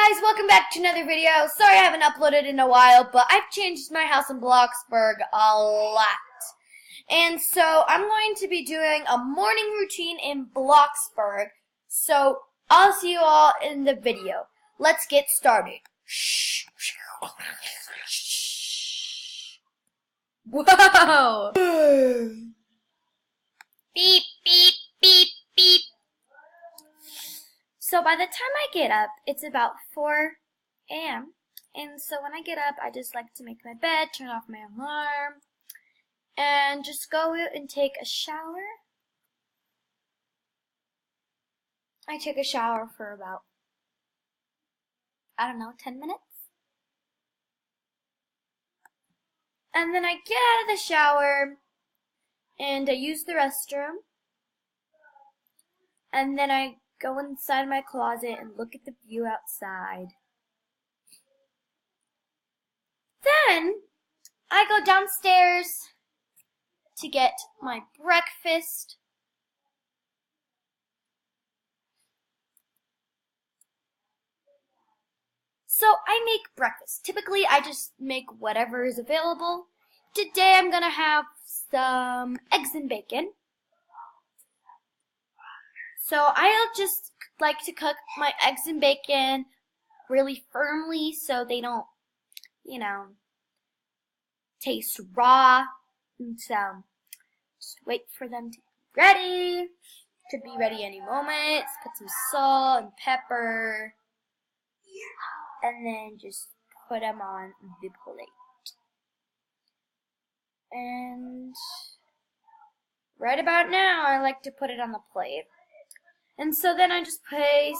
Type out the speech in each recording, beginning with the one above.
guys, welcome back to another video. Sorry I haven't uploaded in a while, but I've changed my house in Bloxburg a lot. And so I'm going to be doing a morning routine in Bloxburg. So I'll see you all in the video. Let's get started. Whoa! Beep, beep, beep, beep. So by the time I get up, it's about 4 a.m. And so when I get up, I just like to make my bed, turn off my alarm, and just go and take a shower. I take a shower for about, 10 minutes. And then I get out of the shower, and I use the restroom. And then I go inside my closet and look at the view outside. Then I go downstairs to get my breakfast. So I make breakfast. Typically I just make whatever is available. Today I'm gonna have some eggs and bacon. So I'll just like to cook my eggs and bacon really firmly so they don't, taste raw. And so just wait for them to be ready. Should be ready any moment. Put some salt and pepper. And then just put them on the plate. And right about now I like to put it on the plate. And so then I just place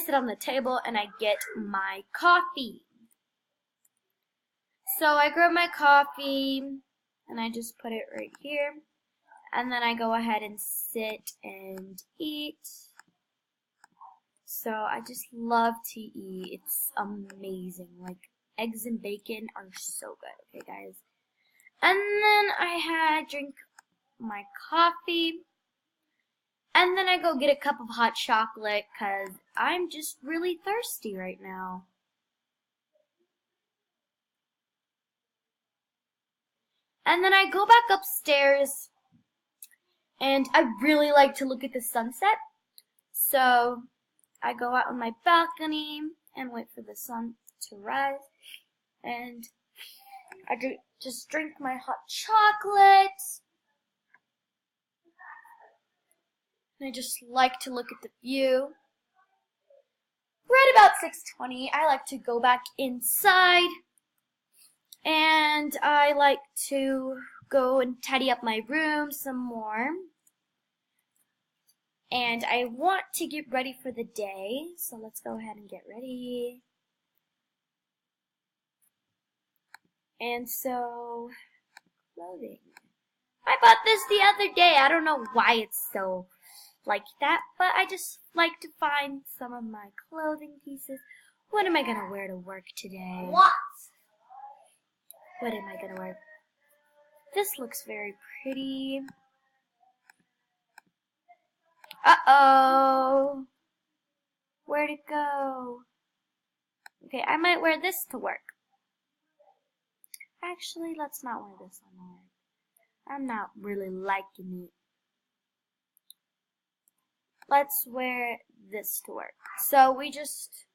it on the table and I get my coffee. So I grab my coffee and I just put it right here. And then I go ahead and sit and eat. So I just love to eat. It's amazing. Like, eggs and bacon are so good. Okay, guys. And then I drink my coffee. And then I go get a cup of hot chocolate because I'm just really thirsty right now. And then I go back upstairs and I really like to look at the sunset. So I go out on my balcony and wait for the sun to rise. And I just drink my hot chocolate. And I just like to look at the view. Right about 6:20, I like to go back inside. And I like to go and tidy up my room some more. And I want to get ready for the day. So let's go ahead and get ready. And so, clothing. I bought this the other day. I don't know why it's so like that, but I just like to find some of my clothing pieces. What am I gonna wear to work today? What am I gonna wear? This looks very pretty. Uh-oh. Where'd it go? Okay, I might wear this to work. Actually, let's not wear this on work. I'm not really liking it. Let's wear this to work. So we just,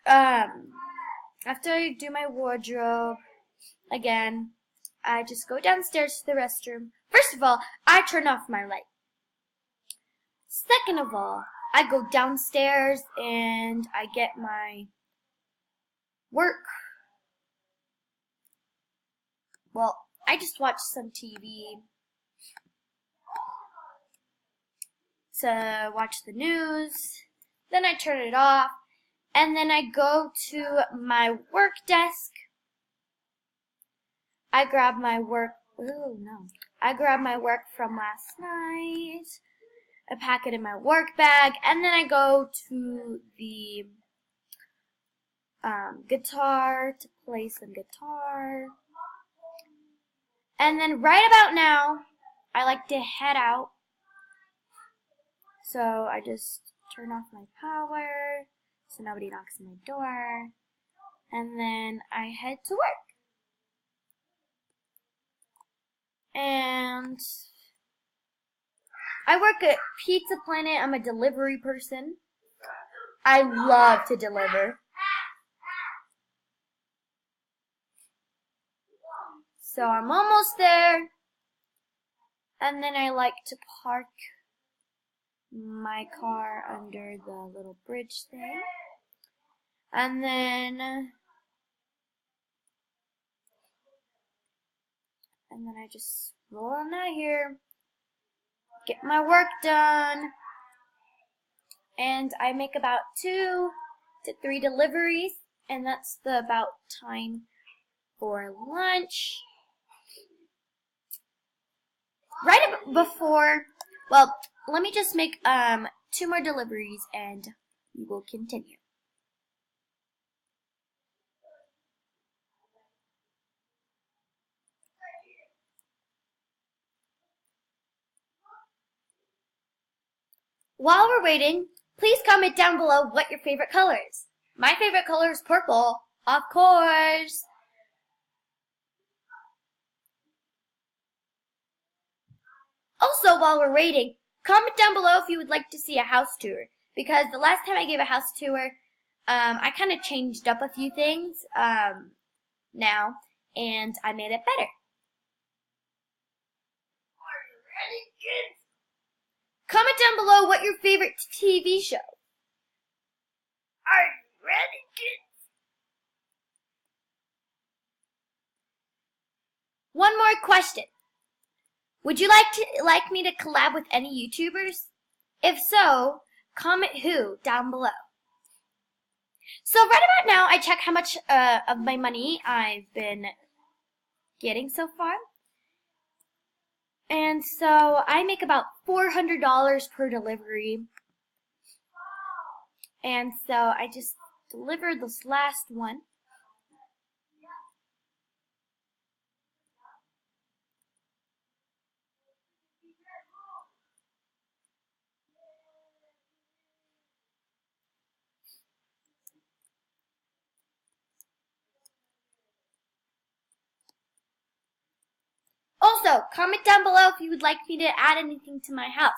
after I do my wardrobe, again, I just go downstairs to the restroom. First of all, I turn off my light. Second of all, I go downstairs and I get my work. Well, I just watch some TV. To watch the news, then I turn it off, and then I go to my work desk. I grab my work, I grab my work from last night, I pack it in my work bag, and then I go to the guitar to play some guitar. And then right about now, I like to head out. So I just turn off my power so nobody knocks on my door. And then I head to work. And I work at Pizza Planet. I'm a delivery person. I love to deliver. So I'm almost there. And then I like to park my car under the little bridge thing. And then I just roll on out here, get my work done, and I make about 2 to 3 deliveries, and that's the about time for lunch. Right before, well, let me just make 2 more deliveries and we will continue. While we're waiting, please comment down below what your favorite color is. My favorite color is purple, of course. Also, while we're waiting, comment down below if you would like to see a house tour. Because the last time I gave a house tour, I kind of changed up a few things now, and I made it better. Are you ready, kids? Comment down below what your favorite TV show. Are you ready, kids? One more question. Would you like me to collab with any YouTubers? If so, comment who down below. So right about now, I check how much of my money I've been getting so far. And so I make about $400 per delivery. And so I just delivered this last one. Also, comment down below if you would like me to add anything to my house.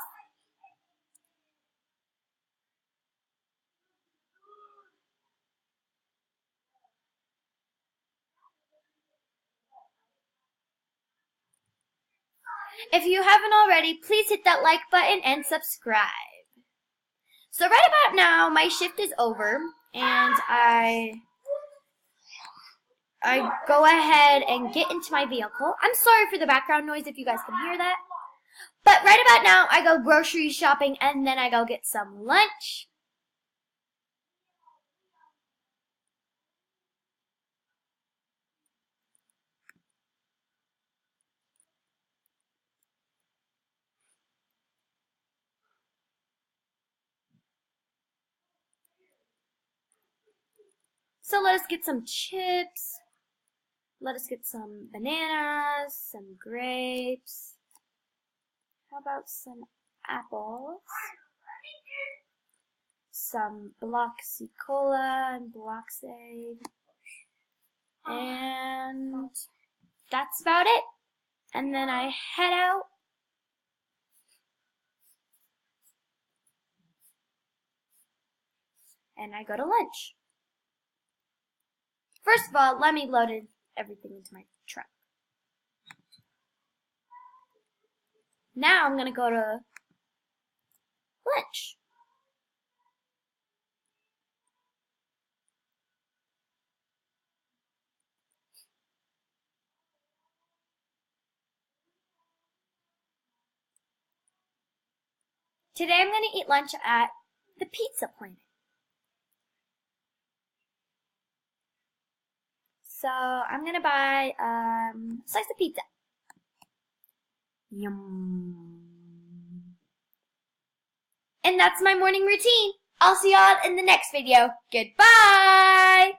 If you haven't already, please hit that like button and subscribe. So right about now, my shift is over, and I go ahead and get into my vehicle. I'm sorry for the background noise if you guys can hear that. But right about now, I go grocery shopping, and then I go get some lunch. So let us get some chips. Let us get some bananas, some grapes. How about some apples? Some Bloxy Cola and Bloxade. And that's about it. And then I head out. And I go to lunch. First of all, let me load everything into my truck. Now I'm going to go to lunch. Today I'm going to eat lunch at the Pizza Planet. So I'm going to buy a slice of pizza. Yum. And that's my morning routine. I'll see y'all in the next video. Goodbye!